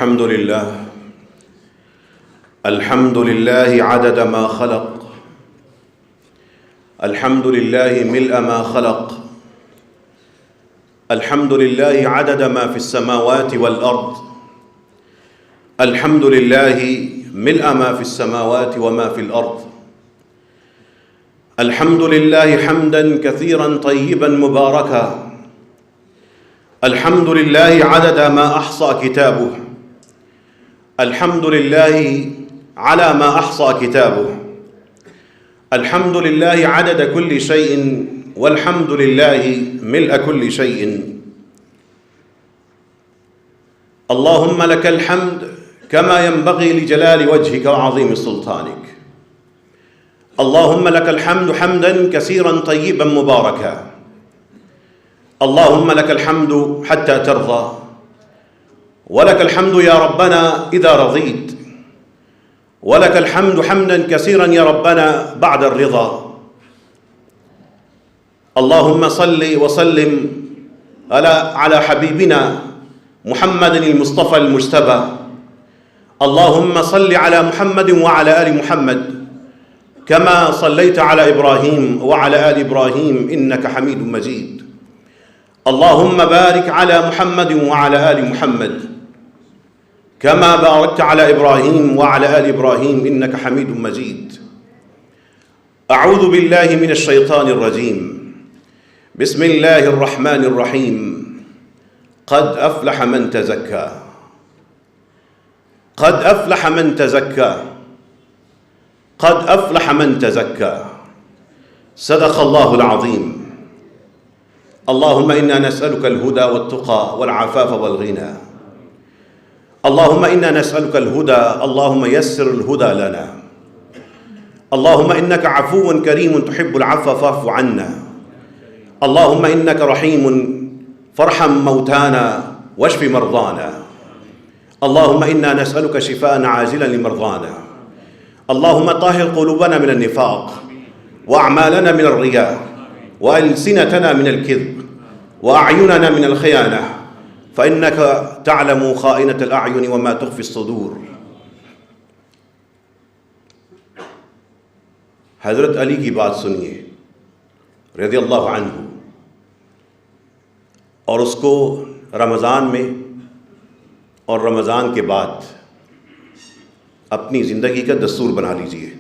الحمد لله عدد ما خلق، الحمد لله ملء ما خلق، الحمد لله عدد ما في السماوات والأرض، الحمد لله ملء ما في السماوات وما في الأرض، الحمد لله حمدا كثيرا طيبا مباركا، الحمد لله عدد ما أحصى كتابه، الحمد لله على ما أحصى كتابه، الحمد لله عدد كل شيء، والحمد لله ملء كل شيء. اللهم لك الحمد كما ينبغي لجلال وجهك وعظيم سلطانك. اللهم لك الحمد حمدا كثيرا طيبا مباركا. اللهم لك الحمد حتى ترضى، ولك الحمد يا ربنا إذا رضيت، ولك الحمد حمدا كثيرا يا ربنا بعد الرضا. اللهم صل وسلم على حبيبنا محمد المصطفى المجتبى. اللهم صل على محمد وعلى آل محمد كما صليت على إبراهيم وعلى آل إبراهيم إنك حميد مجيد. اللهم بارك على محمد وعلى آل محمد كما باركت على إبراهيم وعلى آل إبراهيم إنك حميد مجيد. أعوذ بالله من الشيطان الرجيم. بسم الله الرحمن الرحيم. قد أفلح من تزكى، قد أفلح من تزكى، قد أفلح من تزكى. صدق الله العظيم. اللهم إنا نسألك الهدى والتقى والعفاف والغنى. اللهم إنا نسألك الهدى، اللهم يسر الهدى لنا. اللهم إنك عفو كريم تحب العفو فاعف عنا. اللهم إنك رحيم فارحم موتانا واشف مرضانا. اللهم إنا نسألك شفاء عاجلا لمرضانا. اللهم طهر قلوبنا من النفاق، وأعمالنا من الرياء، وألسنتنا من الكذب، وأعيننا من الخيانة، فإنك تعلم خائنة الأعين وما تخفي الصدور. حضرت علی کی بات سنیے رضی اللہ عنہ، اور اس کو رمضان میں اور رمضان کے بعد اپنی زندگی کا دستور بنا لیجئے.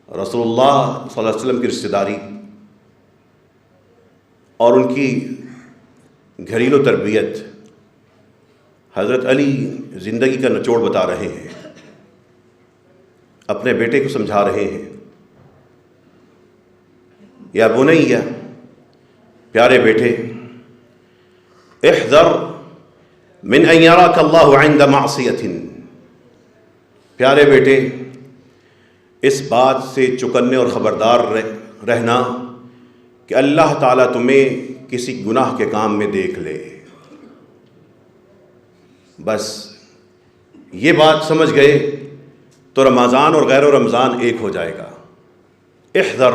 رسول اللہ صلی اللہ علیہ وسلم کی رشتہ داری اور ان کی گھریلو تربیت، حضرت علی زندگی کا نچوڑ بتا رہے ہیں، اپنے بیٹے کو سمجھا رہے ہیں. یا بنیا، پیارے بیٹے، احذر من ان یراک اللہ عند معصیۃ. پیارے بیٹے، اس بات سے چکنے اور خبردار رہنا کہ اللہ تعالیٰ تمہیں کسی گناہ کے کام میں دیکھ لے. بس یہ بات سمجھ گئے تو رمضان اور غیر رمضان ایک ہو جائے گا. احذر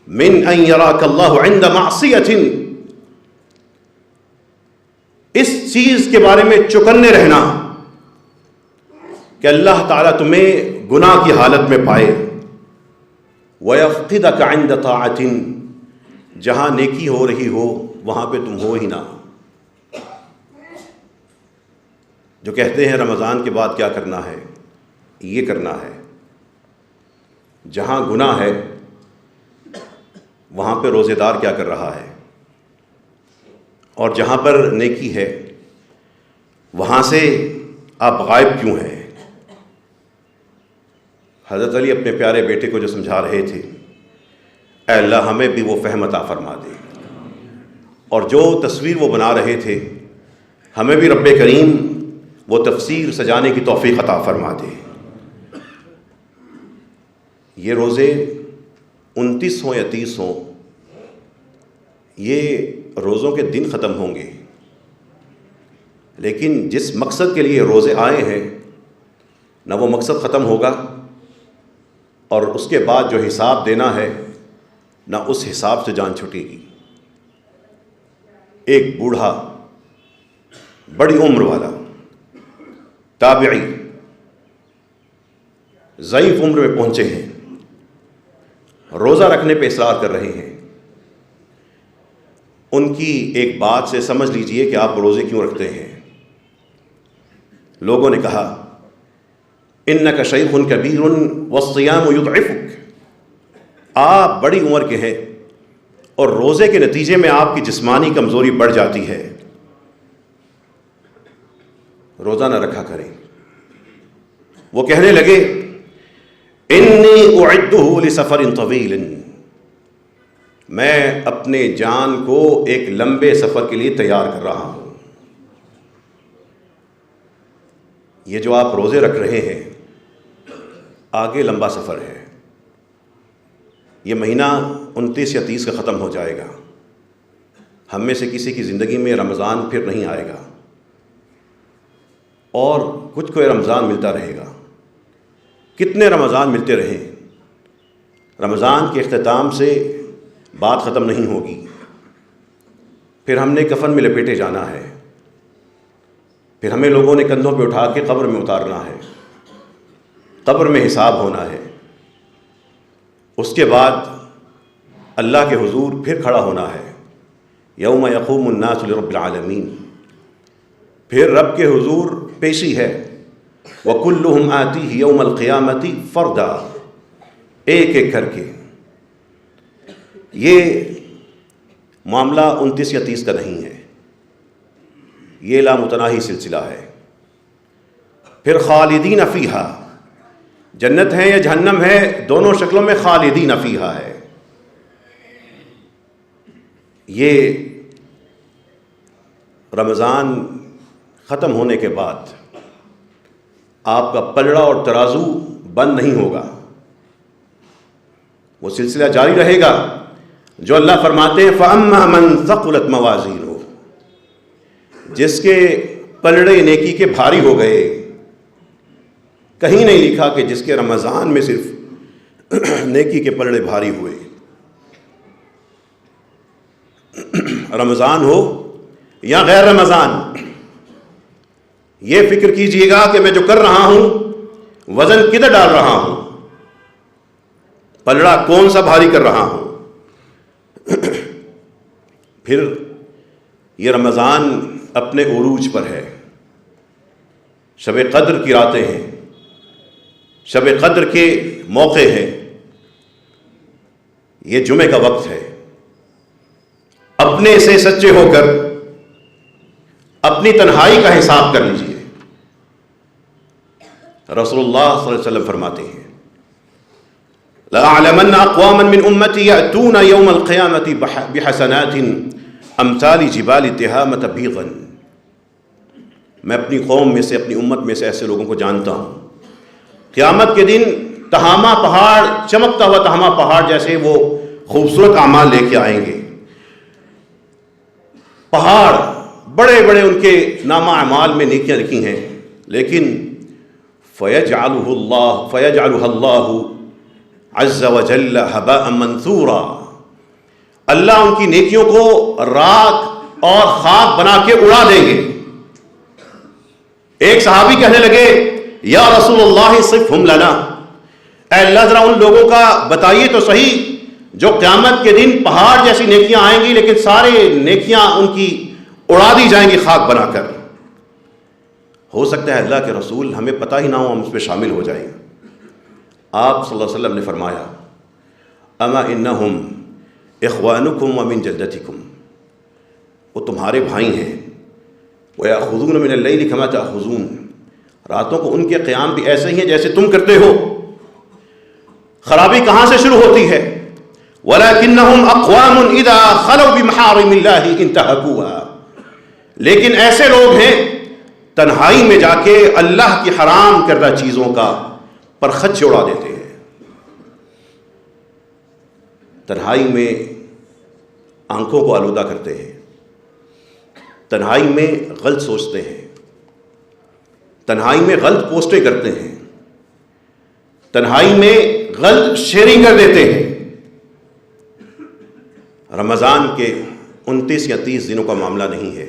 من ان یراک اللہ عند معصیۃ. اس چیز کے بارے میں چکنے رہنا کہ اللہ تعالیٰ تمہیں گناہ کی حالت میں پائے. وَيَفْقِدَكَ عِنْدَ طَاعَةٍ. جہاں نیکی ہو رہی ہو وہاں پہ تم ہو ہی نہ. جو کہتے ہیں رمضان کے بعد کیا کرنا ہے، یہ کرنا ہے. جہاں گناہ ہے وہاں پہ روزے دار کیا کر رہا ہے، اور جہاں پر نیکی ہے وہاں سے آپ غائب کیوں ہیں. حضرت علی اپنے پیارے بیٹے کو جو سمجھا رہے تھے، اے اللہ ہمیں بھی وہ فہم عطا فرما دے، اور جو تصویر وہ بنا رہے تھے ہمیں بھی رب کریم وہ تفسیر سجانے کی توفیق عطا فرما دے. یہ روزے 29 ہوں یا 30 ہوں، یہ روزوں کے دن ختم ہوں گے، لیکن جس مقصد کے لیے روزے آئے ہیں نہ وہ مقصد ختم ہوگا، اور اس کے بعد جو حساب دینا ہے نہ اس حساب سے جان چھٹے گی. ایک بوڑھا بڑی عمر والا تابعی ضعیف عمر میں پہنچے ہیں، روزہ رکھنے پہ اصرار کر رہے ہیں۔ ان کی ایک بات سے سمجھ لیجئے کہ آپ روزے کیوں رکھتے ہیں۔ لوگوں نے کہا انک شیخ کبیر والصیام یضعفک، آپ بڑی عمر کے ہیں اور روزے کے نتیجے میں آپ کی جسمانی کمزوری بڑھ جاتی ہے، روزہ نہ رکھا کریں۔ وہ کہنے لگے انی اعدہ لسفر طویل، میں اپنے جان کو ایک لمبے سفر کے لیے تیار کر رہا ہوں۔ یہ جو آپ روزے رکھ رہے ہیں آگے لمبا سفر ہے، یہ مہینہ 29 یا 30 کا ختم ہو جائے گا، ہم میں سے کسی کی زندگی میں رمضان پھر نہیں آئے گا، اور کچھ کو رمضان ملتا رہے گا۔ کتنے رمضان ملتے رہیں، رمضان کے اختتام سے بات ختم نہیں ہوگی، پھر ہم نے کفن میں لپیٹے جانا ہے، پھر ہمیں لوگوں نے کندھوں پہ اٹھا کے قبر میں اتارنا ہے، قبر میں حساب ہونا ہے، اس کے بعد اللہ کے حضور پھر کھڑا ہونا ہے، یوم یقوم الناس لرب العالمین، پھر رب کے حضور پیشی ہے، وَكُلُّهُمْ آتِيهِ يَوْمَ الْقِيَامَةِ فَرْدًا، ایک ایک کر کے۔ یہ معاملہ 29 یا 30 کا نہیں ہے، یہ لامتناہی سلسلہ ہے۔ پھر خالدین فیہا، جنت ہے یا جہنم ہے، دونوں شکلوں میں خالدین فیہا ہے۔ یہ رمضان ختم ہونے کے بعد آپ کا پلڑا اور ترازو بند نہیں ہوگا، وہ سلسلہ جاری رہے گا جو اللہ فرماتے ہیں فَأَمَّا مَنْ ثَقُلَتْ مَوَازِينُهُ، جس کے پلڑے نیکی کے بھاری ہو گئے۔ کہیں نہیں لکھا کہ جس کے رمضان میں صرف نیکی کے پلڑے بھاری ہوئے۔ رمضان ہو یا غیر رمضان، یہ فکر کیجئے گا کہ میں جو کر رہا ہوں وزن کدھر ڈال رہا ہوں، پلڑا کون سا بھاری کر رہا ہوں۔ پھر یہ رمضان اپنے عروج پر ہے، شب قدر کی راتیں ہیں، شب قدر کے موقع ہیں، یہ جمعے کا وقت ہے۔ اپنے سے سچے ہو کر اپنی تنہائی کا حساب کر لیجئے۔ رسول اللہ صلی اللہ علیہ وسلم فرماتے ہیں لَأَعْلَمَنَّ أَقْوَامًا مِّنْ أُمَّتِي يَأْتُونَ يَوْمَ الْقِيَامَةِ بِحَسَنَاتٍ أَمْثَالِ جِبَالِ تِهَامَةَ بِيضًا، میں اپنی قوم میں سے، اپنی امت میں سے ایسے لوگوں کو جانتا ہوں، قیامت کے دن تہامہ پہاڑ، چمکتا ہوا تہامہ پہاڑ جیسے وہ خوبصورت اعمال لے کے آئیں گے۔ پہاڑ بڑے بڑے ان کے نامہ اعمال میں نیکیاں لکھی ہیں، لیکن فَيَجْعَلُهَا اللَّهُ عَزَّ وَجَلَّ هَبَاءً مَنْثُورًا، اللہ ان کی نیکیوں کو راکھ اور خاک بنا کے اڑا دیں گے۔ ایک صحابی کہنے لگے یا رسول اللہ صفہم لنا، اے اللہ ذرا ان لوگوں کا بتائیے تو صحیح جو قیامت کے دن پہاڑ جیسی نیکیاں آئیں گی لیکن سارے نیکیاں ان کی اڑا دی جائیں گی خاک بنا کر۔ ہو سکتا ہے اللہ کے رسول ہمیں پتہ ہی نہ ہو، ہم اس میں شامل ہو جائیں۔ آپ صلی اللہ علیہ وسلم نے فرمایا اما انہم اخوانکم ومن جلدتکم، وہ تمہارے بھائی ہیں، وَيَأْخُذُونَ مِنَ اللَّيْلِ كَمَا تَأْخُذُونَ، راتوں کو ان کے قیام بھی ایسے ہی ہیں جیسے تم کرتے ہو۔ خرابی کہاں سے شروع ہوتی ہے؟ وَلَكِنَّهُمْ أَقْوَامٌ إِذَا خَلَوْا بِمَحَارِمِ اللَّهِ انْتَهَكُوهَا، لیکن ایسے لوگ ہیں تنہائی میں جا کے اللہ کی حرام کردہ چیزوں کا پرخچ اڑا دیتے ہیں، تنہائی میں آنکھوں کو آلودہ کرتے ہیں، تنہائی میں غلط سوچتے ہیں، تنہائی میں غلط پوسٹیں کرتے ہیں، تنہائی میں غلط شیئرنگ کر دیتے ہیں۔ رمضان کے 29 یا 30 دنوں کا معاملہ نہیں ہے،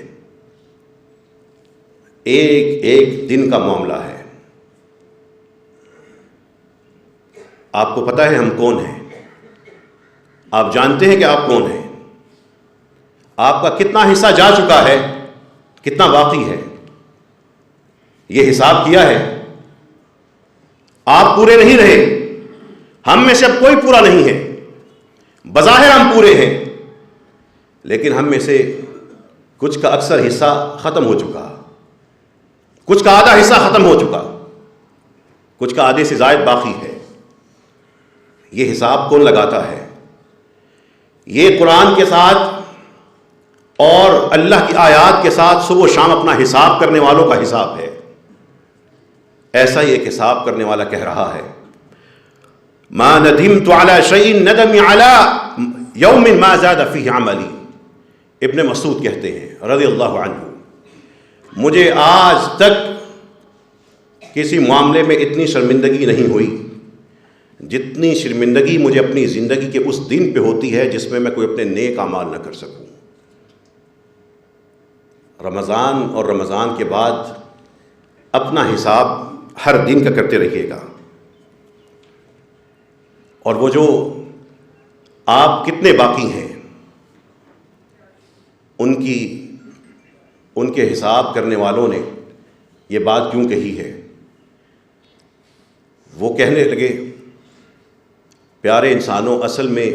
ایک ایک دن کا معاملہ ہے۔ آپ کو پتہ ہے ہم کون ہیں، آپ جانتے ہیں کہ آپ کون ہیں، آپ کا کتنا حصہ جا چکا ہے، کتنا باقی ہے، یہ حساب کیا ہے؟ آپ پورے نہیں رہے، ہم میں سے اب کوئی پورا نہیں ہے، بظاہر ہم پورے ہیں، لیکن ہم میں سے کچھ کا اکثر حصہ ختم ہو چکا، کچھ کا آدھا حصہ ختم ہو چکا، کچھ کا آدھے سے زائد باقی ہے۔ یہ حساب کون لگاتا ہے؟ یہ قرآن کے ساتھ اور اللہ کی آیات کے ساتھ صبح و شام اپنا حساب کرنے والوں کا حساب ہے۔ ایسا ہی ایک حساب کرنے والا کہہ رہا ہے، ما ندمت على شيء ندمی على یوم ما زاد فيه عملی۔ ابن مسعود کہتے ہیں رضی اللہ عنہ، مجھے آج تک کسی معاملے میں اتنی شرمندگی نہیں ہوئی جتنی شرمندگی مجھے اپنی زندگی کے اس دن پہ ہوتی ہے جس میں میں کوئی اپنے نیک اعمال نہ کر سکوں۔ رمضان اور رمضان کے بعد اپنا حساب ہر دن کا کرتے رہیے گا، اور وہ جو آپ کتنے باقی ہیں ان کے حساب کرنے والوں نے یہ بات کیوں کہی ہے؟ وہ کہنے لگے، پیارے انسانوں، اصل میں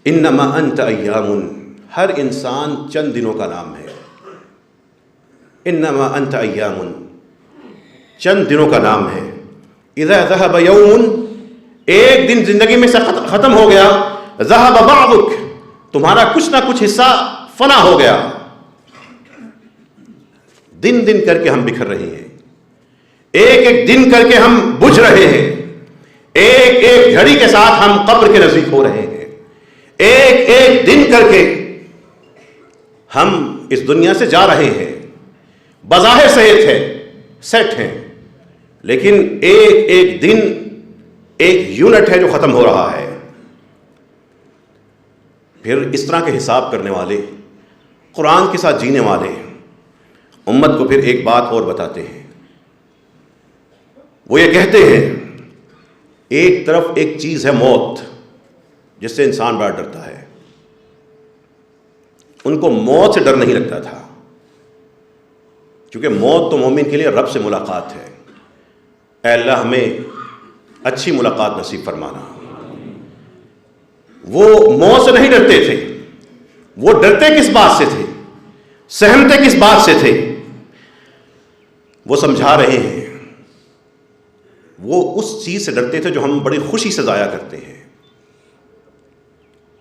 انما انت ایام، ہر انسان چند دنوں کا نام ہے، انما انت ایام، چند دنوں کا نام ہے، اذا ذهب یوم، ایک دن زندگی میں سے ختم ہو گیا، ذهب بعضک، تمہارا کچھ نہ کچھ حصہ فنا ہو گیا۔ دن دن کر کے ہم بکھر رہے ہیں، ایک ایک دن کر کے ہم بجھ رہے ہیں، ایک ایک گھڑی کے ساتھ ہم قبر کے نزدیک ہو رہے ہیں، ایک ایک دن کر کے ہم اس دنیا سے جا رہے ہیں، بظاہر سیٹ ہیں، لیکن ایک ایک دن ایک یونٹ ہے جو ختم ہو رہا ہے۔ پھر اس طرح کے حساب کرنے والے، قرآن کے ساتھ جینے والے امت کو پھر ایک بات اور بتاتے ہیں، وہ یہ کہتے ہیں، ایک طرف ایک چیز ہے موت، جس سے انسان بڑا ڈرتا ہے، ان کو موت سے ڈر نہیں لگتا تھا، کیونکہ موت تو مومن کے لیے رب سے ملاقات ہے۔ اے اللہ ہمیں اچھی ملاقات نصیب فرمانا۔ وہ موت سے نہیں ڈرتے تھے، وہ ڈرتے کس بات سے تھے، سہمتے کس بات سے تھے؟ وہ سمجھا رہے ہیں، وہ اس چیز سے ڈرتے تھے جو ہم بڑی خوشی سے ضائع کرتے ہیں۔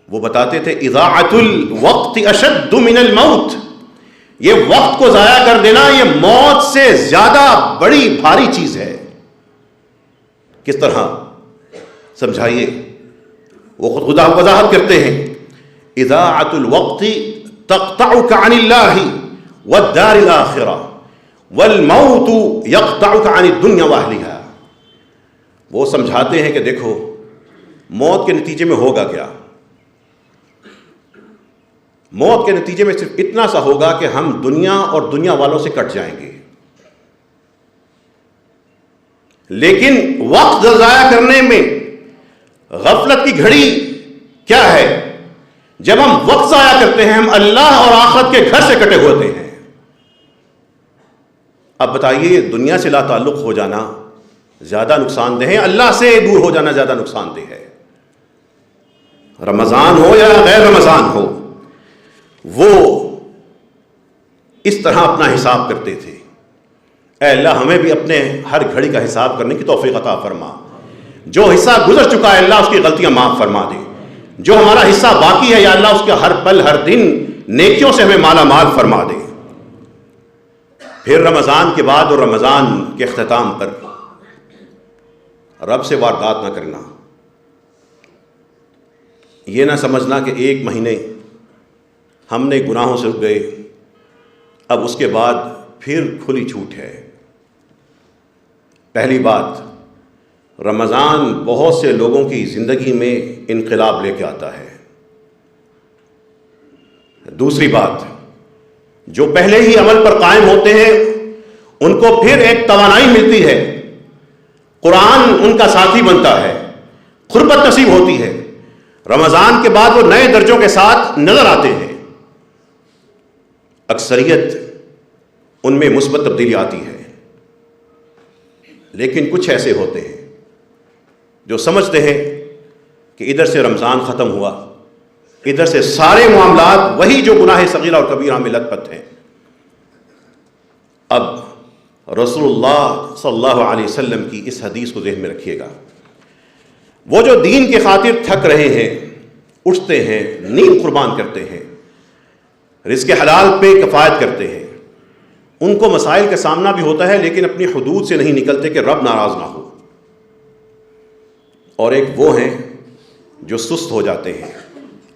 وہ بتاتے تھے، اضاعت الوقت اشد من الموت، یہ وقت کو ضائع کر دینا یہ موت سے زیادہ بڑی بھاری چیز ہے۔ کس طرح؟ سمجھائیے۔ وہ خود خدا وضاحت کرتے ہیں، اضاعت الوقت تقطعك عن اللہ والدار الآخرہ والموت يقطعك عن الدنیا واہلها۔ وہ سمجھاتے ہیں کہ دیکھو موت کے نتیجے میں ہوگا کیا؟ موت کے نتیجے میں صرف اتنا سا ہوگا کہ ہم دنیا اور دنیا والوں سے کٹ جائیں گے، لیکن وقت ضائع کرنے میں غفلت کی گھڑی کیا ہے؟ جب ہم وقت ضائع کرتے ہیں ہم اللہ اور آخرت کے گھر سے کٹے ہوتے ہیں۔ اب بتائیے، دنیا سے لا تعلق ہو جانا زیادہ نقصان دہ ہے، اللہ سے دور ہو جانا زیادہ نقصان دہ ہے؟ رمضان ہو یا غیر رمضان ہو، وہ اس طرح اپنا حساب کرتے تھے۔ اے اللہ ہمیں بھی اپنے ہر گھڑی کا حساب کرنے کی توفیق عطا فرما۔ جو حصہ گزر چکا ہے اللہ اس کی غلطیاں معاف فرما دے، جو ہمارا حصہ باقی ہے یا اللہ اس کے ہر پل ہر دن نیکیوں سے ہمیں مالا مال فرما دے۔ پھر رمضان کے بعد اور رمضان کے اختتام پر رب سے واردات نہ کرنا، یہ نہ سمجھنا کہ ایک مہینے ہم نے گناہوں سے رک گئے، اب اس کے بعد پھر کھلی چھوٹ ہے۔ پہلی بات، رمضان بہت سے لوگوں کی زندگی میں انقلاب لے کے آتا ہے۔ دوسری بات، جو پہلے ہی عمل پر قائم ہوتے ہیں ان کو پھر ایک توانائی ملتی ہے، قرآن ان کا ساتھی بنتا ہے، قربت نصیب ہوتی ہے، رمضان کے بعد وہ نئے درجوں کے ساتھ نظر آتے ہیں، اکثریت ان میں مثبت تبدیلی آتی ہے۔ لیکن کچھ ایسے ہوتے ہیں جو سمجھتے ہیں کہ ادھر سے رمضان ختم ہوا، ادھر سے سارے معاملات وہی جو گناہ صغیرہ اور کبیرہ میں لت پت ہیں۔ اب رسول اللہ صلی اللہ علیہ وسلم کی اس حدیث کو ذہن میں رکھیے گا، وہ جو دین کی خاطر تھک رہے ہیں، اٹھتے ہیں، نیند قربان کرتے ہیں، رزق حلال پہ کفایت کرتے ہیں، ان کو مسائل کا سامنا بھی ہوتا ہے لیکن اپنی حدود سے نہیں نکلتے کہ رب ناراض نہ ہو۔ اور ایک وہ ہیں جو سست ہو جاتے ہیں،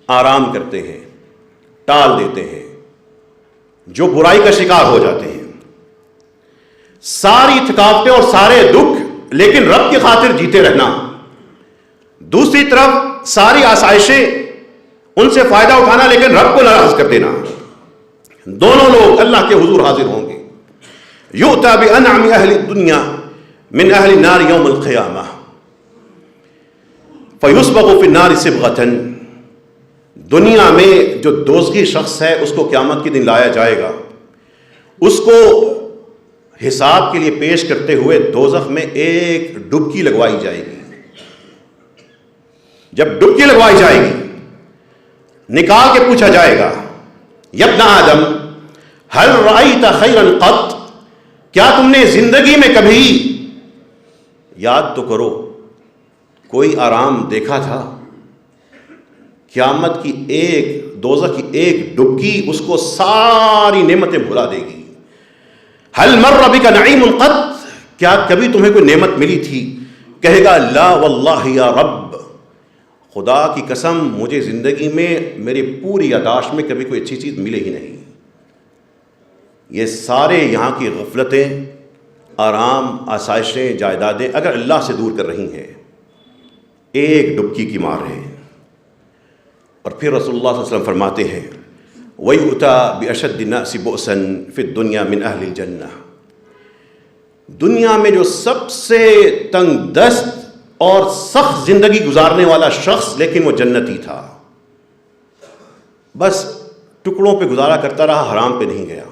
آرام کرتے ہیں، ٹال دیتے ہیں، جو برائی کا شکار ہو جاتے ہیں، ساری تھکاوٹیں اور سارے دکھ لیکن رب کی خاطر جیتے رہنا، دوسری طرف ساری آسائشیں ان سے فائدہ اٹھانا لیکن رب کو ناراض کر دینا، دونوں لوگ اللہ کے حضور حاضر ہوں گے۔ یؤتی بانعم اہل الدنیا من اہل النار یوم القیامہ فیسبغ فی النار صبغۃ، دنیا میں جو دوزخی شخص ہے اس کو قیامت کے دن لایا جائے گا، اس کو حساب کے لیے پیش کرتے ہوئے دوزخ میں ایک ڈبکی لگوائی جائے گی۔ جب ڈبکی لگوائی جائے گی، نکال کے پوچھا جائے گا، یا ابن آدم هل رأیت خیرا قط، کیا تم نے زندگی میں کبھی، یاد تو کرو، کوئی آرام دیکھا تھا؟ قیامت کی دوزخ کی ایک ڈبکی اس کو ساری نعمتیں بھلا دے گی۔ هل مر بک نعیم قط، کیا کبھی تمہیں کوئی نعمت ملی تھی؟ کہے گا لا واللہ یا رب، خدا کی قسم مجھے زندگی میں میری پوری یاداشت میں کبھی کوئی اچھی چیز ملے ہی نہیں۔ یہ سارے یہاں کی غفلتیں، آرام، آسائشیں، جائیدادیں اگر اللہ سے دور کر رہی ہیں، ایک ڈبکی کی مار ہے۔ اور پھر رسول اللہ صلی اللہ علیہ وسلم فرماتے ہیں وَيُؤْتَى بِأَشَدِّ النَّاسِ بُؤْسًا فِي الدُّنْيَا مِنْ أَهْلِ الْجَنَّةِ، دنیا میں جو سب سے تنگ دست اور سخت زندگی گزارنے والا شخص لیکن وہ جنتی تھا، بس ٹکڑوں پہ گزارا کرتا رہا، حرام پہ نہیں گیا،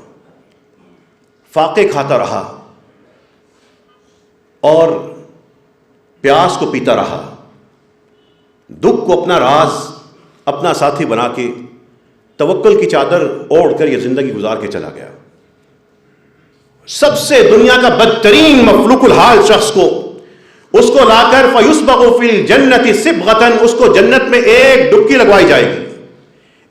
فاقے کھاتا رہا اور پیاس کو پیتا رہا، دکھ کو اپنا راز، اپنا ساتھی بنا کے توکل کی چادر اوڑھ کر یہ زندگی گزار کے چلا گیا۔ سب سے دنیا کا بدترین مفلوق الحال شخص کو، اس کو لا کر فیسبغ فی الجنۃ صبغۃ، اس کو جنت میں ایک ڈبکی لگوائی جائے گی،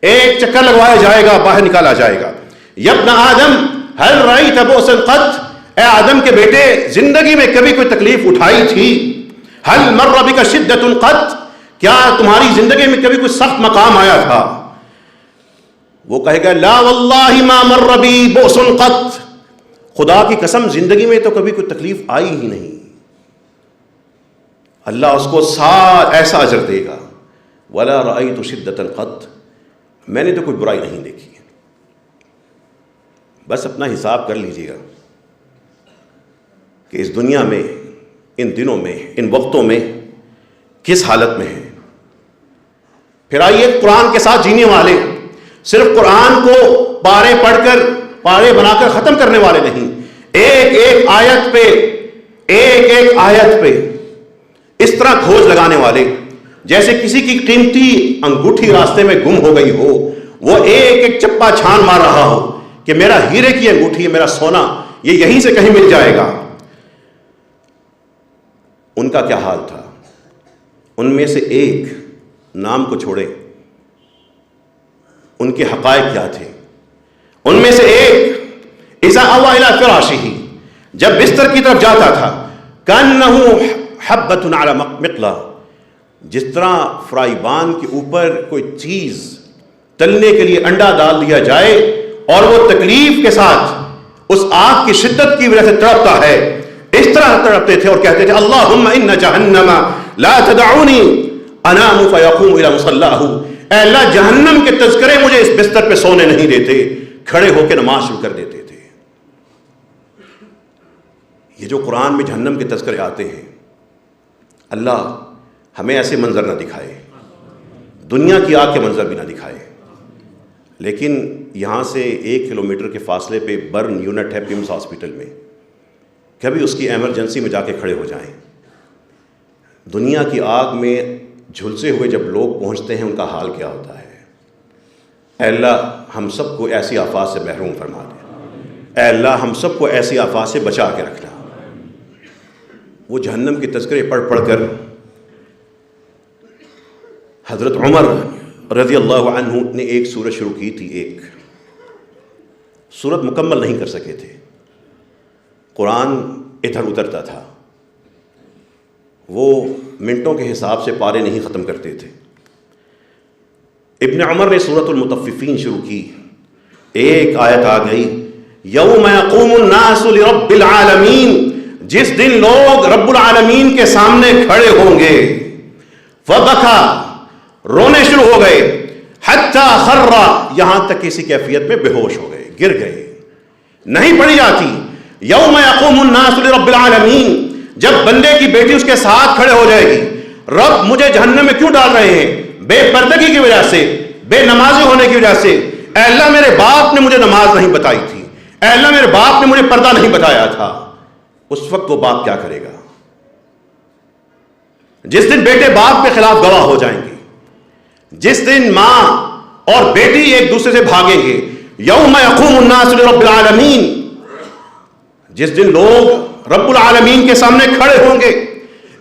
ایک چکر لگوایا جائے گا، باہر نکالا جائے گا۔ یا ابن آدم هل رأیت بؤسا قط، اے آدم کے بیٹے زندگی میں کبھی کوئی تکلیف اٹھائی تھی؟ هل مر بک شدۃ قط، کیا تمہاری زندگی میں کبھی کوئی سخت مقام آیا تھا؟ وہ کہے گا لا واللہ ما مر بی بؤس قط، خدا کی قسم زندگی میں تو کبھی کوئی تکلیف آئی ہی نہیں۔ اللہ اس کو ایسا اجر دے گا، ولا رأیت شدۃ قط، میں نے تو کوئی برائی نہیں دیکھی۔ بس اپنا حساب کر لیجیے گا کہ اس دنیا میں، ان دنوں میں، ان وقتوں میں کس حالت میں ہیں۔ پھر آئیے قرآن کے ساتھ جینے والے، صرف قرآن کو پارے پڑھ کر، پارے بنا کر ختم کرنے والے نہیں، ایک ایک آیت پہ، ایک ایک آیت پہ اس طرح کھوج لگانے والے، جیسے کسی کی قیمتی انگوٹھی راستے میں گم ہو گئی ہو، وہ ایک ایک چپا چھان مار رہا ہو کہ میرا ہیرے کی انگوٹھی ہے، میرا سونا، یہ یہیں سے کہیں مل جائے گا۔ ان کا کیا حال تھا؟ ان میں سے ایک، نام کو چھوڑے، ان کے حقائق کیا تھے؟ ان میں سے ایک اذا اوى الى فراشہ، جب بستر کی طرف جاتا تھا، کانہ حبۃ علی مقلاۃ، جس طرح فرائی بان کے اوپر کوئی چیز تلنے کے لیے انڈا ڈال دیا جائے اور وہ تکلیف کے ساتھ اس آگ کی شدت کی وجہ سے تڑپتا ہے، اس طرح تڑپتے تھے اور کہتے تھے اللہم ان جہنم لا تدعونی انام فیقوم الی مصلاہ، اے اللہ جہنم کے تذکرے مجھے اس بستر پہ سونے نہیں دیتے، کھڑے ہو کے نماز شروع کر دیتے تھے۔ یہ جو قرآن میں جہنم کے تذکرے آتے ہیں، اللہ ہمیں ایسے منظر نہ دکھائے، دنیا کی آگ کے منظر بھی نہ دکھائے، لیکن یہاں سے 1 کلومیٹر کے فاصلے پہ برن یونٹ ہے پمس ہاسپٹل میں، کبھی اس کی ایمرجنسی میں جا کے کھڑے ہو جائیں۔ دنیا کی آگ میں جھلسے ہوئے جب لوگ پہنچتے ہیں ان کا حال کیا ہوتا ہے۔ اے اللہ ہم سب کو ایسی آفات سے محروم فرما دے، اے اللہ ہم سب کو ایسی آفات سے بچا کے رکھنا۔ وہ جہنم کے تذکرے پڑھ پڑھ کر حضرت عمر رضی اللہ عنہ نے ایک سورت شروع کی تھی، ایک سورت مکمل نہیں کر سکے تھے، قرآن ادھر اترتا تھا، وہ منٹوں کے حساب سے پارے نہیں ختم کرتے تھے۔ ابن عمر نے سورۃ المطففین شروع کی، ایک آیت آ گئی، یوم یقوم الناس لرب العالمین، جس دن لوگ رب العالمین کے سامنے کھڑے ہوں گے، فبکا، رونے شروع ہو گئے، حتی خر، یہاں تک کسی کیفیت میں بے ہوش ہو گئے، گر گئے، نہیں پڑھی جاتی۔ یوم یقوم الناس لرب العالمین، جب بندے کی بیٹی اس کے ساتھ کھڑے ہو جائے گی، رب مجھے جہنم میں کیوں ڈال رہے ہیں؟ بے پردگی کی وجہ سے، بے نمازی ہونے کی وجہ سے۔ اے اللہ میرے باپ نے مجھے نماز نہیں بتائی تھی، اے اللہ میرے باپ نے مجھے پردہ نہیں بتایا تھا۔ اس وقت وہ باپ کیا کرے گا؟ جس دن بیٹے باپ کے خلاف گواہ ہو جائیں گے، جس دن ماں اور بیٹی ایک دوسرے سے بھاگیں گے، یوم یقوم الناس لرب العالمین، جس دن لوگ رب العالمین کے سامنے کھڑے ہوں گے،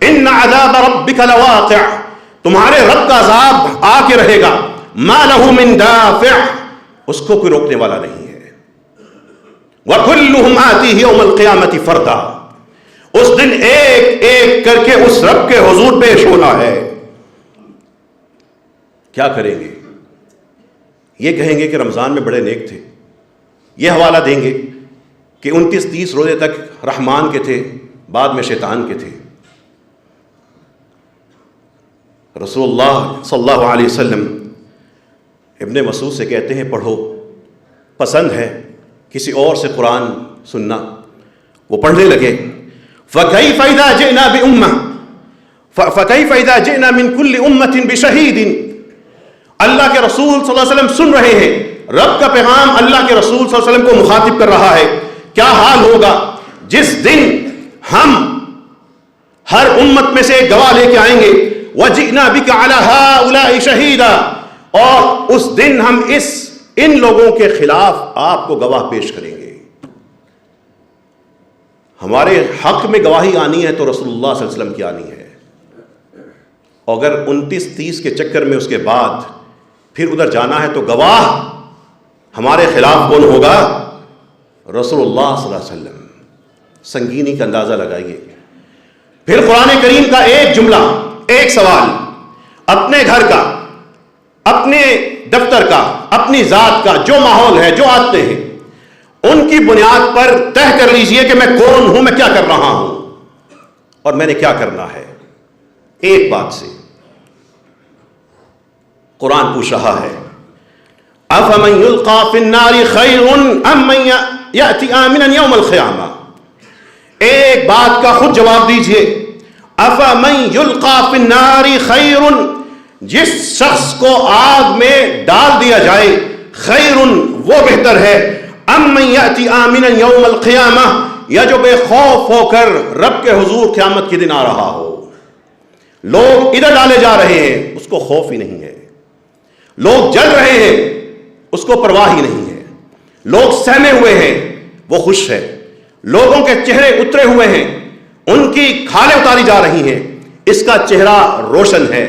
ان عذاب ربک لواقع، تمہارے رب کا عذاب آ کے رہے گا، ما لہ من دافع، اس کو کوئی روکنے والا نہیں ہے۔ وکلہم آتیہ یوم القیامۃ فردا، اس دن ایک ایک کر کے اس رب کے حضور پیش ہونا ہے۔ کیا کریں گے؟ یہ کہیں گے کہ رمضان میں بڑے نیک تھے، یہ حوالہ دیں گے کہ 29-30 روزے تک رحمان کے تھے، بعد میں شیطان کے تھے۔ رسول اللہ صلی اللہ علیہ وسلم ابن مسعود سے کہتے ہیں پڑھو، پسند ہے کسی اور سے قرآن سننا، وہ پڑھنے لگے۔ فَكَيْفَ إِذَا جِئْنَا بِأُمَّةٍ فَكَيْفَ إِذَا جِئْنَا مِنْ كُلِّ أُمَّةٍ بِشَهِيدٍ، اللہ کے رسول صلی اللہ علیہ وسلم سن رہے ہیں، رب کا پیغام اللہ کے رسول صلی اللہ علیہ وسلم کو مخاطب کر رہا ہے۔ کیا حال ہوگا جس دن ہم ہر امت میں سے ایک گواہ لے کے آئیں گے، وَجِئْنَا بِكَ عَلَى هَؤُلَاءِ شَهِيدًا، اور اس دن ہم ان لوگوں کے خلاف آپ کو گواہ پیش کریں گے۔ ہمارے حق میں گواہی آنی ہے تو رسول اللہ صلی اللہ علیہ وسلم کی آنی ہے، اگر 29-30 کے چکر میں اس کے بعد پھر ادھر جانا ہے تو گواہ ہمارے خلاف کون ہوگا؟ رسول اللہ صلی اللہ علیہ وسلم۔ سنگینی کا اندازہ لگائیے۔ پھر قرآن کریم کا ایک جملہ، ایک سوال، اپنے گھر کا، اپنے دفتر کا، اپنی ذات کا جو ماحول ہے، جو عادتیں ہیں، ان کی بنیاد پر طے کر لیجئے کہ میں کون ہوں، میں کیا کر رہا ہوں اور میں نے کیا کرنا ہے۔ ایک بات سے قرآن پوچھ رہا ہے، أَفَمَنْ يُلْقَى فِي النَّارِ خَيْرٌ أَمْ مَنْ يَأْتِي آمِنًا يَوْمَ الْقِيَامَةِ، ایک بات کا خود جواب دیجئے۔ أَفَمَنْ يُلْقَى فِي النَّارِ خَيْرٌ، جس شخص کو آگ میں ڈال دیا جائے، خیرٌ وہ بہتر ہے، أَمْ مَنْ يَأْتِي آمِنًا يَوْمَ الْقِيَامَةِ، یا جو بے خوف ہو کر رب کے حضور قیامت کے دن آ رہا ہو۔ لوگ ادھر ڈالے جا رہے ہیں، اس کو خوف ہی نہیں ہے، لوگ جل رہے ہیں، اس کو پرواہ ہی نہیں ہے، لوگ سہمے ہوئے ہیں، وہ خوش ہے، لوگوں کے چہرے اترے ہوئے ہیں، ان کی کھالیں اتاری جا رہی ہیں، اس کا چہرہ روشن ہے،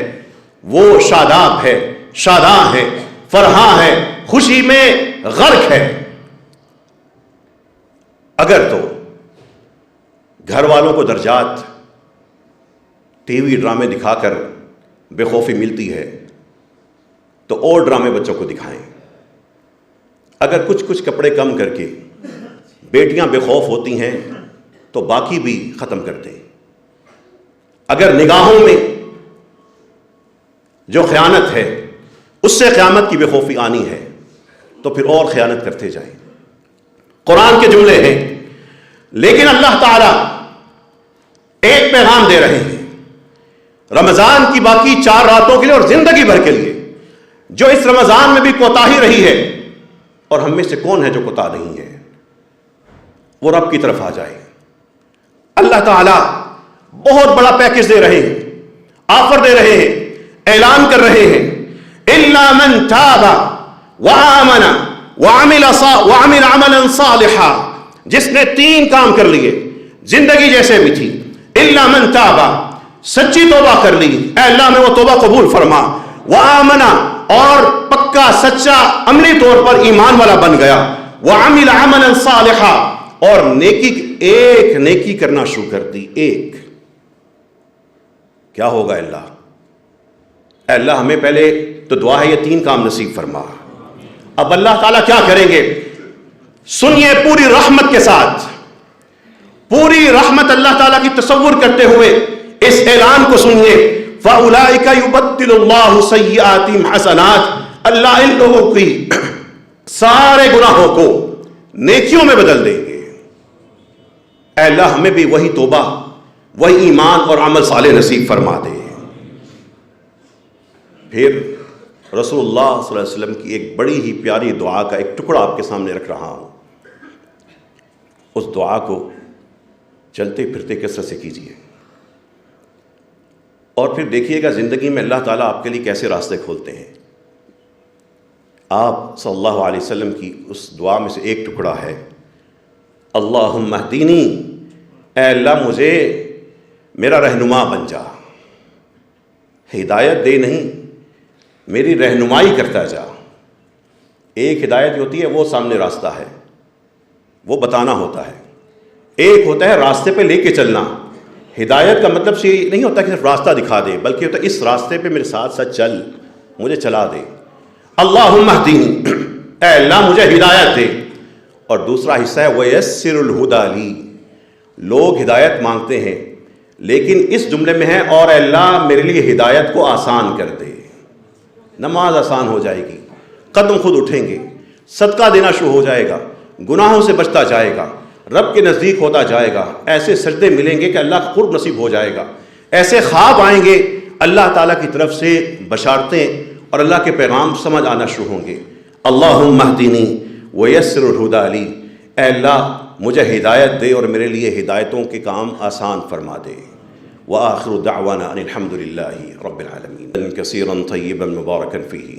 وہ شاداب ہے، شاداں ہے، فرحاں ہے، خوشی میں غرق ہے۔ اگر تو گھر والوں کو درجات ٹی وی ڈرامے دکھا کر بے خوفی ملتی ہے تو اور ڈرامے بچوں کو دکھائیں۔ اگر کچھ کپڑے کم کر کے بیٹیاں بے خوف ہوتی ہیں تو باقی بھی ختم کر دیں۔ اگر نگاہوں میں جو خیانت ہے اس سے قیامت کی بے خوفی آنی ہے تو پھر اور خیانت کرتے جائیں۔ قرآن کے جملے ہیں، لیکن اللہ تعالیٰ ایک پیغام دے رہے ہیں رمضان کی باقی 4 راتوں کے لیے اور زندگی بھر کے لیے. جو اس رمضان میں بھی کوتاہی رہی ہے، اور ہم میں سے کون ہے جو کوتاہ نہیں ہے، وہ رب کی طرف آ جائے. اللہ تعالیٰ بہت بڑا پیکج دے رہے ہیں، آفر دے رہے ہیں، اعلان کر رہے ہیں. الا من تاب وآمن وعمل عملا صالحا. جس نے 3 کام کر لیے زندگی جیسے بھی تھی. الا من تاب، سچی توبہ کر لی، اے اللہ میں وہ توبہ قبول فرما. وآمن، اور پکا سچا عملی طور پر ایمان والا بن گیا. وعمل عملا صالحا، اور ایک نیکی کرنا شروع کر دی. ایک کیا ہوگا اللہ؟ اے اللہ ہمیں پہلے تو دعا ہے یہ 3 کام نصیب فرما. اب اللہ تعالیٰ کیا کریں گے؟ سنیے پوری رحمت کے ساتھ، پوری رحمت اللہ تعالیٰ کی تصور کرتے ہوئے اس اعلان کو سنیے. فَأُولَئِكَ يُبَدِّلُ اللَّهُ سَيِّئَاتِهِمْ حَسَنَاتٍ. اللہ ان لوگوں کی سارے گناہوں کو نیکیوں میں بدل دیں گے. اے اللہ ہمیں بھی وہی توبہ، وہی ایمان اور عمل صالح نصیب فرما دے. پھر رسول اللہ صلی اللہ علیہ وسلم کی ایک بڑی ہی پیاری دعا کا ایک ٹکڑا آپ کے سامنے رکھ رہا ہوں. اس دعا کو چلتے پھرتے کثرت سے کیجیے، اور پھر دیکھیے گا زندگی میں اللہ تعالیٰ آپ کے لیے کیسے راستے کھولتے ہیں. آپ صلی اللہ علیہ وسلم کی اس دعا میں سے ایک ٹکڑا ہے، اللہم اہدینی، اے اللہ مجھے میرا رہنما بن جا. ہدایت دے نہیں، میری رہنمائی کرتا جا. ایک ہدایت ہوتی ہے وہ سامنے راستہ ہے، وہ بتانا ہوتا ہے. ایک ہوتا ہے راستے پہ لے کے چلنا. ہدایت کا مطلب یہ نہیں ہوتا کہ صرف راستہ دکھا دے، بلکہ ہوتا ہے اس راستے پہ میرے ساتھ ساتھ چل، مجھے چلا دے. اللہم اہدینی، اے اللہ مجھے ہدایت دے. اور دوسرا حصہ ہے وَيَسِّرُ الْهُدَى لِي. لوگ ہدایت مانگتے ہیں، لیکن اس جملے میں ہے اور اے اللہ میرے لیے ہدایت کو آسان کر دے. نماز آسان ہو جائے گی، قدم خود اٹھیں گے، صدقہ دینا شروع ہو جائے گا، گناہوں سے بچتا جائے گا، رب کے نزدیک ہوتا جائے گا. ایسے سجدے ملیں گے کہ اللہ کا قرب نصیب ہو جائے گا. ایسے خواب آئیں گے اللہ تعالیٰ کی طرف سے بشارتیں اور اللہ کے پیغام سمجھ آنا شروع ہوں گے. اللہم اہدنی ویسر الہدی لی، اے اللہ مجھے ہدایت دے اور میرے لیے ہدایتوں کے کام آسان فرما دے. وآخر دعوانا ان الحمد للہ رب العالمین. کثیرا طیبا مبارکا فیہ.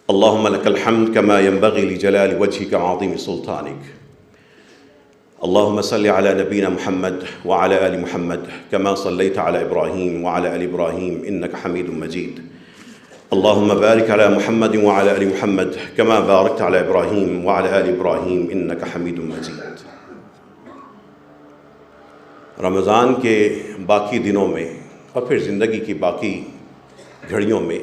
اللہم لک الحمد کما ينبغی لجلال وجہک عظیم سلطانک. اللهم صل على نبينا محمد وعلى آل محمد كما صليت على إبراهيم وعلى آل إبراهيم إنك حميد مجيد. اللهم بارك على محمد وعلى آل محمد كما باركت على إبراهيم وعلى آل إبراهيم إنك حميد مجيد. رمضان کے باقی دنوں میں اور پھر زندگی کی باقی گھڑیوں میں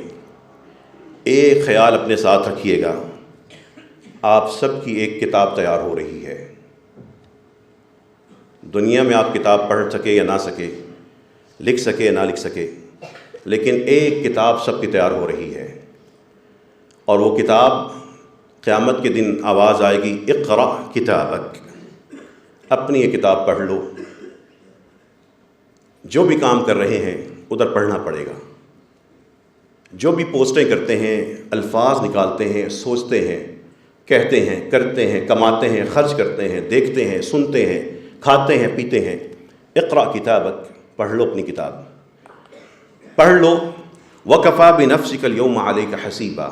ایک خیال اپنے ساتھ رکھیے گا، آپ سب کی ایک کتاب تیار ہو رہی ہے. دنیا میں آپ کتاب پڑھ سکے یا نہ سکے، لکھ سکے یا نہ لکھ سکے، لیکن ایک کتاب سب کی تیار ہو رہی ہے. اور وہ کتاب قیامت کے دن آواز آئے گی، اقرأ کتابک، اپنی یہ کتاب پڑھ لو. جو بھی کام کر رہے ہیں ادھر پڑھنا پڑے گا. جو بھی پوسٹیں کرتے ہیں، الفاظ نکالتے ہیں، سوچتے ہیں، کہتے ہیں، کرتے ہیں، کماتے ہیں، خرچ کرتے ہیں، دیکھتے ہیں، سنتے ہیں، کھاتے ہیں، پیتے ہیں، اقرأ کتابک، پڑھ لو اپنی کتاب، پڑھ لو. وکفیٰ بنفسک اليوم علیک حسیبا،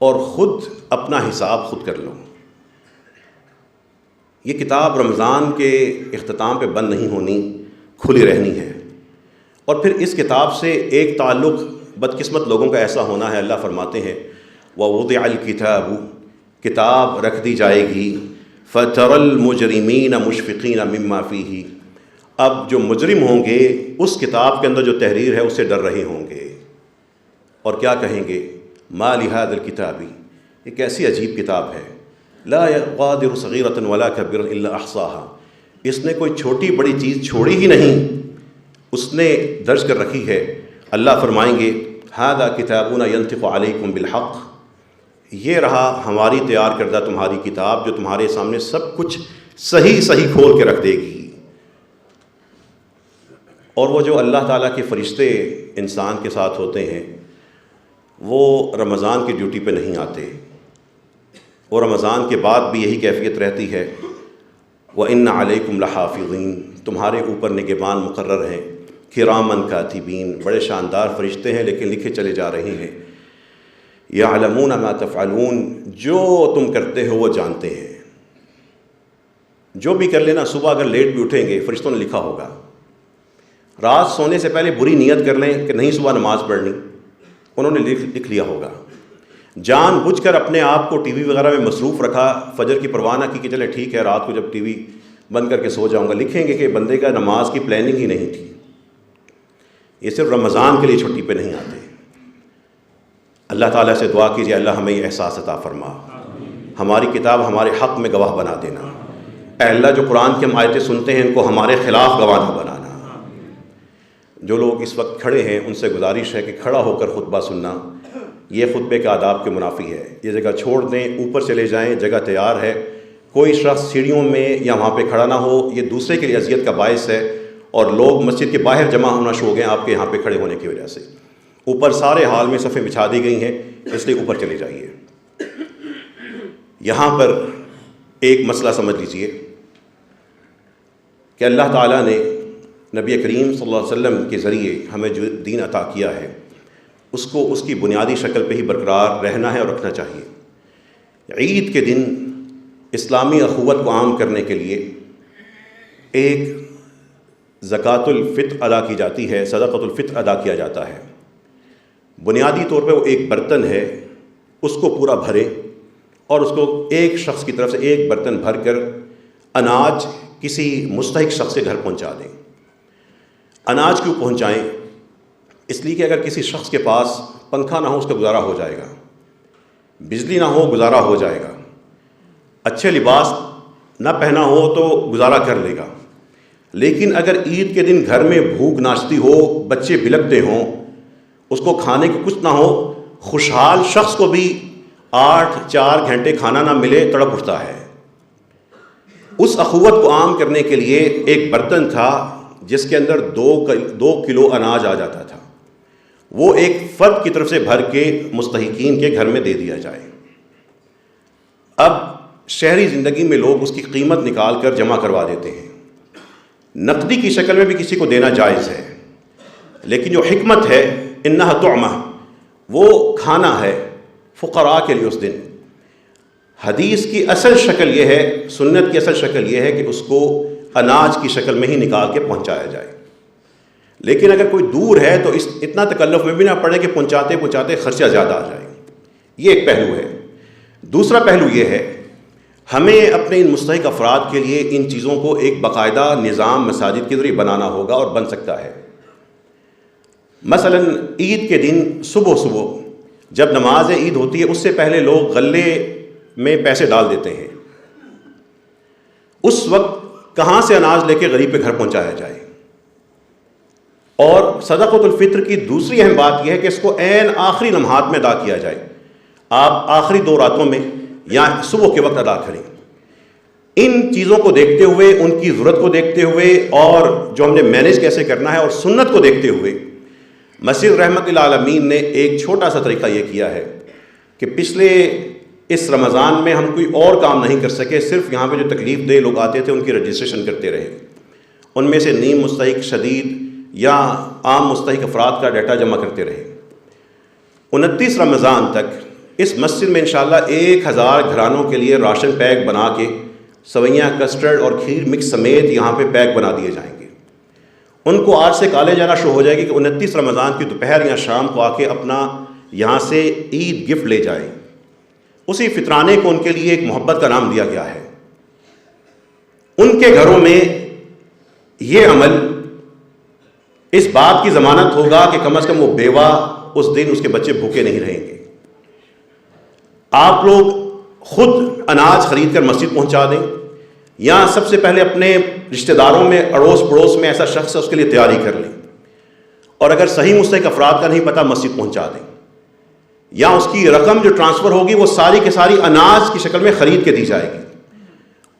اور خود اپنا حساب خود کر لو. یہ کتاب رمضان کے اختتام پہ بند نہیں ہونی، کھلی رہنی ہے. اور پھر اس کتاب سے ایک تعلق بدقسمت لوگوں کا ایسا ہونا ہے، اللہ فرماتے ہیں وَوُضِعَ الْكِتَابُ، کتاب رکھ دی جائے گی، فَتَرَى الْمُجْرِمِينَ مُشْفِقِينَ مِمَّا فِيهِ، اب جو مجرم ہوں گے اس کتاب کے اندر جو تحریر ہے اسے ڈر رہے ہوں گے، اور کیا کہیں گے، مَا لِهَذَا الْكِتَابِ، یہ کیسی عجیب کتاب ہے، لَا يُغَادِرُ صَغِيرَةً وَلَا كَبِيرَةً إِلَّا أَحْصَاهَا، اس نے کوئی چھوٹی بڑی چیز چھوڑی ہی نہیں، اس نے درج کر رکھی ہے. اللہ فرمائیں گے هَذَا كِتَابُنَا يَنطِقُ عَلَيْكُمْ بِالْحَقِّ، یہ رہا ہماری تیار کردہ تمہاری کتاب جو تمہارے سامنے سب کچھ صحیح صحیح کھول کے رکھ دے گی. اور وہ جو اللہ تعالیٰ کے فرشتے انسان کے ساتھ ہوتے ہیں وہ رمضان کی ڈیوٹی پہ نہیں آتے، اور رمضان کے بعد بھی یہی کیفیت رہتی ہے، وَإِنَّ عَلَيْكُمْ لَحَافِظِينَ، تمہارے اوپر نگہبان مقرر ہیں، کِرَامًا کاتبین، بڑے شاندار فرشتے ہیں لیکن لکھے چلے جا رہے ہیں، یعلمون ما تفعلون، جو تم کرتے ہو وہ جانتے ہیں۔ جو بھی کر لینا، صبح اگر لیٹ بھی اٹھیں گے فرشتوں نے لکھا ہوگا، رات سونے سے پہلے بری نیت کر لیں کہ نہیں صبح نماز پڑھنی، انہوں نے لکھ لیا ہوگا۔ جان بوجھ کر اپنے آپ کو ٹی وی وغیرہ میں مصروف رکھا، فجر کی پرواہ نہ کی کہ چلے ٹھیک ہے رات کو جب ٹی وی بند کر کے سو جاؤں گا، لکھیں گے کہ بندے کا نماز کی پلاننگ ہی نہیں تھی۔ یہ صرف رمضان کے لیے چھٹی پہ نہیں آتے۔ اللہ تعالیٰ سے دعا کیجیے اللہ ہمیں یہ احساس عطا فرما، ہماری کتاب ہمارے حق میں گواہ بنا دینا۔ اے اللہ جو قرآن کی ہم آیتیں سنتے ہیں ان کو ہمارے خلاف گواہ نہ بنانا۔ جو لوگ اس وقت کھڑے ہیں ان سے گزارش ہے کہ کھڑا ہو کر خطبہ سننا یہ خطبے کے آداب کے منافی ہے، یہ جگہ چھوڑ دیں، اوپر چلے جائیں، جگہ تیار ہے، کوئی شخص سیڑھیوں میں یا وہاں پہ کھڑا نہ ہو، یہ دوسرے کے لیے اذیت کا باعث ہے، اور لوگ مسجد کے باہر جمع ہونا شروع ہو گئے آپ کے یہاں پہ کھڑے ہونے کی وجہ سے۔ اوپر سارے حال میں صفیں بچھا دی گئی ہیں، اس لیے اوپر چلے جائیے۔ یہاں پر ایک مسئلہ سمجھ لیجئے کہ اللہ تعالیٰ نے نبی کریم صلی اللہ علیہ وسلم کے ذریعے ہمیں جو دین عطا کیا ہے اس کو اس کی بنیادی شکل پہ ہی برقرار رہنا ہے اور رکھنا چاہیے۔ عید کے دن اسلامی اخوت کو عام کرنے کے لیے ایک زکوٰۃ الفطر ادا کی جاتی ہے، صدقۃ الفطر ادا کیا جاتا ہے۔ بنیادی طور پہ وہ ایک برتن ہے، اس کو پورا بھریں اور اس کو ایک شخص کی طرف سے ایک برتن بھر کر اناج کسی مستحق شخص کے گھر پہنچا دیں۔ اناج کیوں پہنچائیں؟ اس لیے کہ اگر کسی شخص کے پاس پنکھا نہ ہو اس کا گزارا ہو جائے گا، بجلی نہ ہو گزارا ہو جائے گا، اچھے لباس نہ پہنا ہو تو گزارا کر لے گا، لیکن اگر عید کے دن گھر میں بھوک ناشتی ہو، بچے بلکتے ہوں، اس کو کھانے کو کچھ نہ ہو، خوشحال شخص کو بھی 4 گھنٹے کھانا نہ ملے تڑپ اٹھتا ہے۔ اس اخوت کو عام کرنے کے لیے ایک برتن تھا جس کے اندر 2 کلو اناج آ جاتا تھا، وہ ایک فرد کی طرف سے بھر کے مستحقین کے گھر میں دے دیا جائے۔ اب شہری زندگی میں لوگ اس کی قیمت نکال کر جمع کروا دیتے ہیں، نقدی کی شکل میں بھی کسی کو دینا جائز ہے، لیکن جو حکمت ہے انہا طعمہ، وہ کھانا ہے فقراء کے لیے اس دن۔ حدیث کی اصل شکل یہ ہے، سنت کی اصل شکل یہ ہے کہ اس کو اناج کی شکل میں ہی نکال کے پہنچایا جائے، لیکن اگر کوئی دور ہے تو اتنا تکلف میں بھی نہ پڑے کہ پہنچاتے خرچہ زیادہ آ جائے۔ یہ ایک پہلو ہے۔ دوسرا پہلو یہ ہے ہمیں اپنے ان مستحق افراد کے لیے ان چیزوں کو ایک باقاعدہ نظام مساجد کے ذریعے بنانا ہوگا، اور بن سکتا ہے۔ مثلا عید کے دن صبح جب نماز عید ہوتی ہے اس سے پہلے لوگ غلے میں پیسے ڈال دیتے ہیں، اس وقت کہاں سے اناج لے کے غریب کے گھر پہنچایا جائے۔ اور صدقۃ الفطر کی دوسری اہم بات یہ ہے کہ اس کو عین آخری لمحات میں ادا کیا جائے۔ آپ آخری 2 راتوں میں یا صبح کے وقت ادا کریں۔ ان چیزوں کو دیکھتے ہوئے، ان کی ضرورت کو دیکھتے ہوئے، اور جو ہم نے مینیج کیسے کرنا ہے اور سنت کو دیکھتے ہوئے، مسجد رحمت للعالمین نے ایک چھوٹا سا طریقہ یہ کیا ہے کہ پچھلے اس رمضان میں ہم کوئی اور کام نہیں کر سکے، صرف یہاں پہ جو تکلیف دہ لوگ آتے تھے ان کی رجسٹریشن کرتے رہے، ان میں سے نیم مستحق، شدید یا عام مستحق افراد کا ڈیٹا جمع کرتے رہے۔ 29 رمضان تک اس مسجد میں انشاءاللہ 1000 گھرانوں کے لیے راشن پیک بنا کے سوئیاں، کسٹرڈ اور کھیر مکس سمیت یہاں پہ پیک بنا دیے جائیں گے۔ ان کو آج سے کالے جانا شروع ہو جائے گی کہ 29 رمضان کی دوپہر یا شام کو آ کے اپنا یہاں سے عید گفٹ لے جائیں۔ اسی فطرانے کو ان کے لیے ایک محبت کا نام دیا گیا ہے۔ ان کے گھروں میں یہ عمل اس بات کی ضمانت ہوگا کہ کم از کم وہ بیوہ اس دن اس کے بچے بھوکے نہیں رہیں گے۔ آپ لوگ خود اناج خرید کر مسجد پہنچا دیں، یا سب سے پہلے اپنے رشتہ داروں میں، اڑوس پڑوس میں ایسا شخص ہے اس کے لیے تیاری کر لیں، اور اگر صحیح مستحق افراد کا نہیں پتہ مسجد پہنچا دیں، یا اس کی رقم جو ٹرانسفر ہوگی وہ ساری کی ساری اناج کی شکل میں خرید کے دی جائے گی،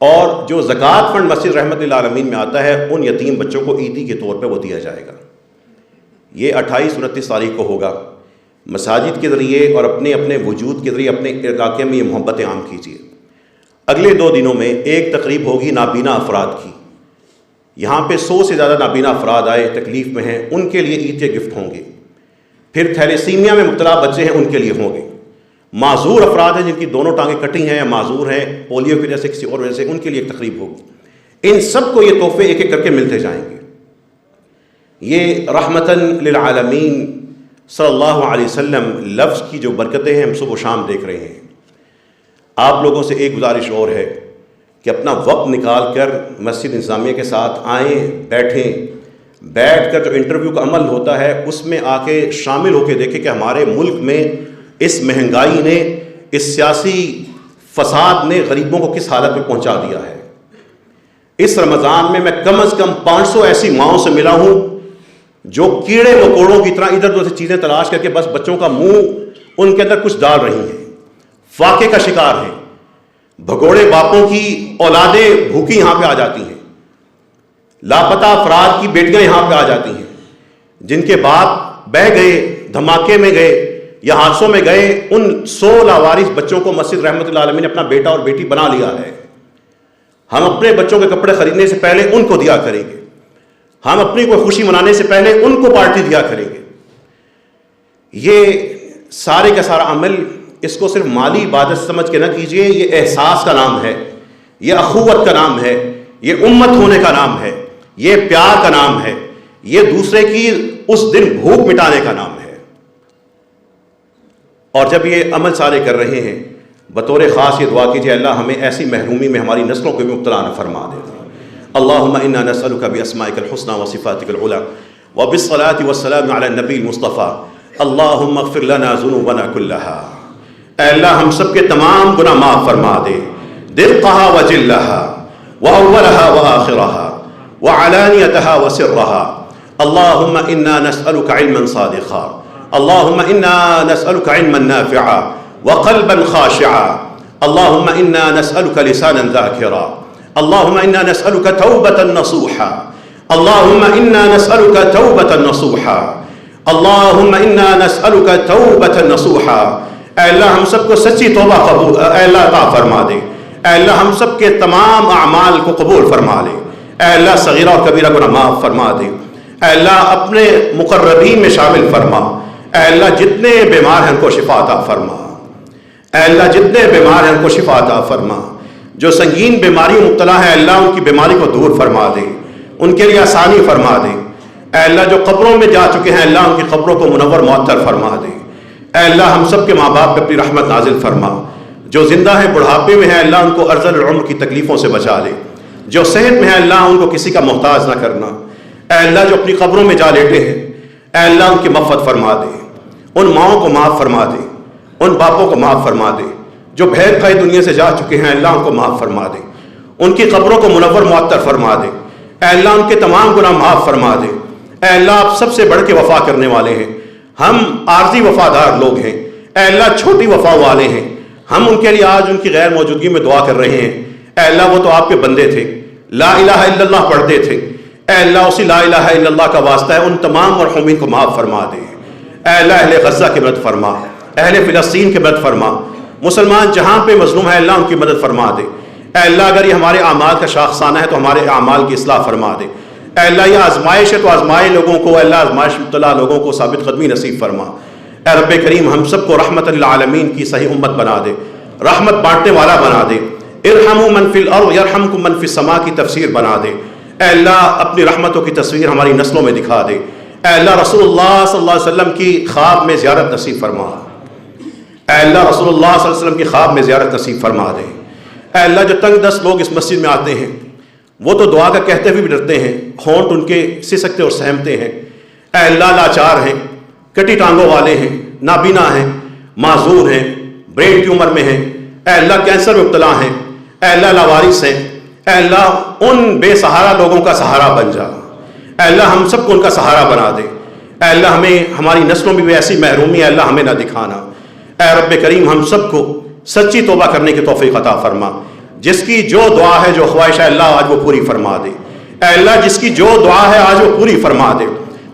اور جو زکوٰۃ فنڈ مسجد رحمت للعالمین میں آتا ہے ان یتیم بچوں کو عیدی کے طور پہ وہ دیا جائے گا. یہ 28-29 تاریخ کو ہوگا. مساجد کے ذریعے اور اپنے اپنے وجود کے ذریعے اپنے علاقے میں یہ محبت عام کیجیے. اگلے 2 دنوں میں ایک تقریب ہوگی نابینا افراد کی. یہاں پہ 100 سے زیادہ نابینا افراد آئے تکلیف میں ہیں، ان کے لیے عید کے گفٹ ہوں گے. پھر تھیلیسیمیا میں مبتلا بچے ہیں، ان کے لیے ہوں گے. معذور افراد ہیں جن کی دونوں ٹانگیں کٹی ہیں یا معذور ہیں پولیو کی وجہ سے کسی اور وجہ سے، ان کے لیے ایک تقریب ہوگی. ان سب کو یہ تحفے ایک ایک کر کے ملتے جائیں گے. یہ رحمتاً للعالمین صلی اللہ علیہ وسلم لفظ کی جو برکتیں ہیں ہم صبح و شام دیکھ رہے ہیں. آپ لوگوں سے ایک گزارش اور ہے کہ اپنا وقت نکال کر مسجد انتظامیہ کے ساتھ آئیں، بیٹھ کر جو انٹرویو کا عمل ہوتا ہے اس میں آ کے شامل ہو کے دیکھیں کہ ہمارے ملک میں اس مہنگائی نے، اس سیاسی فساد نے غریبوں کو کس حالت میں پہنچا دیا ہے. اس رمضان میں کم از کم 500 ایسی ماؤں سے ملا ہوں جو کیڑے مکوڑوں کی طرح ادھر ادھر سے چیزیں تلاش کر کے بس بچوں کا منہ ان کے اندر کچھ ڈال رہی ہیں، فاقے کا شکار ہیں. بھگوڑے باپوں کی اولادیں بھوکی یہاں پہ آ جاتی ہیں. لاپتہ افراد کی بیٹیاں یہاں پہ آ جاتی ہیں جن کے باپ بہہ گئے، دھماکے میں گئے یا حادثوں میں گئے. ان 100 لاوارث بچوں کو مسجد رحمت للعالمین نے اپنا بیٹا اور بیٹی بنا لیا ہے. ہم اپنے بچوں کے کپڑے خریدنے سے پہلے ان کو دیا کریں گے، ہم اپنی کوئی خوشی منانے سے پہلے ان کو پارٹی دیا کریں گے. یہ سارے کا سارا عمل اس کو صرف مالی عبادت سمجھ کے نہ کیجئے. یہ احساس کا نام ہے، یہ اخوت کا نام ہے، یہ امت ہونے کا نام ہے، یہ پیار کا نام ہے، یہ دوسرے کی اس دن بھوک مٹانے کا نام ہے. اور جب یہ عمل سارے کر رہے ہیں بطور خاص یہ دعا کیجئے اللہ ہمیں ایسی محرومی میں ہماری نسلوں کو بھی مبتلا نہ فرما دے. اللہم انا نسألک باسمائک الحسنى وصفاتک العلی وبالصلاة والسلام علی النبی المصطفیٰ اللہم اغفر لنا ذنوبنا کلہا. اے اللہ ہم سب کے تمام گناہ معاف فرما دے، دقہا وجلہا واولہا وآخرہا وعلانیتہا وسرہا. اللہم انا نسألک علما صادقا، اللہم انا نسألک علما نافعا وقلبا خاشعا. اللہم انا نسألک لسانا ذاکرا. اللہم انا نسألک توبة نصوحا. اللہم انا نسألک توبة نصوحا. اللہم انا نسألک توبة نصوحا. اے اللہ ہم سب کو سچی توبہ قبول اے اللہ عطا فرما دے. اے اللہ ہم سب کے تمام اعمال کو قبول فرما لے. اے اللہ صغیرہ اور کبیرہ گناہ معاف فرما دے. اے اللہ اپنے مقربین میں شامل فرما. اے اللہ جتنے بیمار ہیں ان کو شفا عطا فرما. اے اللہ جتنے بیمار ہیں ان کو شفا عطا فرما. جو سنگین بیماری مبتلا ہے اللہ ان کی بیماری کو دور فرما دے، ان کے لیے آسانی فرما دے. اے اللہ جو قبروں میں جا چکے ہیں اللہ ان کی قبروں کو منور معطر فرما دے. اے اللہ ہم سب کے ماں باپ پہ اپنی رحمت نازل فرما. جو زندہ ہیں بڑھاپے میں ہیں اللہ ان کو ارذل العمر کی تکلیفوں سے بچا لے. جو صحت میں ہے اللہ ان کو کسی کا محتاج نہ کرنا. اے اللہ جو اپنی قبروں میں جا لیٹے ہیں اے اللہ ان کی مغفرت فرما دے. ان ماؤں کو معاف فرما دے، ان باپوں کو معاف فرما دے. جو بہن بھائی دنیا سے جا چکے ہیں اللہ ان کو معاف فرما دے، ان کی قبروں کو منور معطر فرما دے. اے اللہ ان کے تمام گناہ معاف فرما دے. اے اللہ آپ سب سے بڑھ کے وفا کرنے والے ہیں، ہم عارضی وفادار لوگ ہیں. اے اللہ چھوٹی وفا والے ہیں، ہم ان کے لیے آج ان کی غیر موجودگی میں دعا کر رہے ہیں. اے اللہ وہ تو آپ کے بندے تھے، لا الہ الا اللہ پڑھتے تھے. اے اللہ اسی لا الہ الا اللہ کا واسطہ ہے ان تمام مرحومین کو معاف فرما دے. اے اللہ اہل غزہ کی مدد فرما، اہل فلسطین کی مدد فرما. مسلمان جہاں پہ مظلوم ہے اللہ ان کی مدد فرما دے. اے اللہ اگر یہ ہمارے اعمال کا شاخسانہ ہے تو ہمارے اعمال کی اصلاح فرما دے. اے اللہ یہ آزمائش ہے تو آزمائے لوگوں کو، اے اللہ آزمائش مبتلا لوگوں کو ثابت قدمی نصیب فرما. اے رب کریم ہم سب کو رحمت للعالمین کی صحیح امت بنا دے، رحمت بانٹنے والا بنا دے. ارحموا من فی الارض یرحمکم من فی السماء کی تفسیر بنا دے. اے اللہ اپنی رحمتوں کی تصویر ہماری نسلوں میں دکھا دے. اے اللہ رسول اللہ صلی اللہ علیہ وسلم کی خواب میں زیارت نصیب فرما. اے اللہ رسول اللہ صلی اللہ علیہ وسلم کی خواب میں زیارت نصیب فرما دے. اے اللہ جو تنگ دست لوگ اس مسجد میں آتے ہیں وہ تو دعا کا کہتے ہوئے بھی ڈرتے ہیں، ہونٹ ان کے سسکتے اور سہمتے ہیں. اے اللہ لاچار ہیں، کٹی ٹانگوں والے ہیں، نابینا ہیں، معذور ہیں، برین ٹیومر میں ہیں. اے اللہ کینسر میں مبتلا ہیں. اے اللہ لاوارث ہیں. اے اللہ ان بے سہارا لوگوں کا سہارا بن جا. اے اللہ ہم سب کو ان کا سہارا بنا دے. اے اللہ ہمیں ہماری نسلوں میں بھی ایسی محرومی ہے اللہ ہمیں نہ دکھانا. اے رب کریم ہم سب کو سچی توبہ کرنے کی توفیق عطا فرما. جس کی جو دعا ہے، جو خواہش ہے، اللہ آج وہ پوری فرما دے۔ اے اللہ جس کی جو دعا ہے آج وہ پوری فرما دے،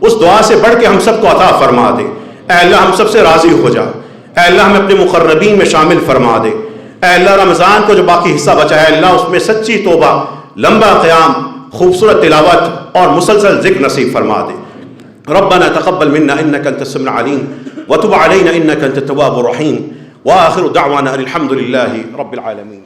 اس دعا سے بڑھ کے ہم سب کو عطا فرما دے۔ اے اللہ ہم سب سے راضی ہو جا۔ اے اللہ ہمیں اپنے مقربین میں شامل فرما دے۔ اے اللہ رمضان کو جو باقی حصہ بچا ہے اللہ اس میں سچی توبہ، لمبا قیام، خوبصورت تلاوت اور مسلسل ذکر نصیب فرما دے۔ ربنا تقبل منا انك انت السميع العليم وتب علينا انك انت التواب الرحيم، واخر دعوانا الحمد لله رب العالمين۔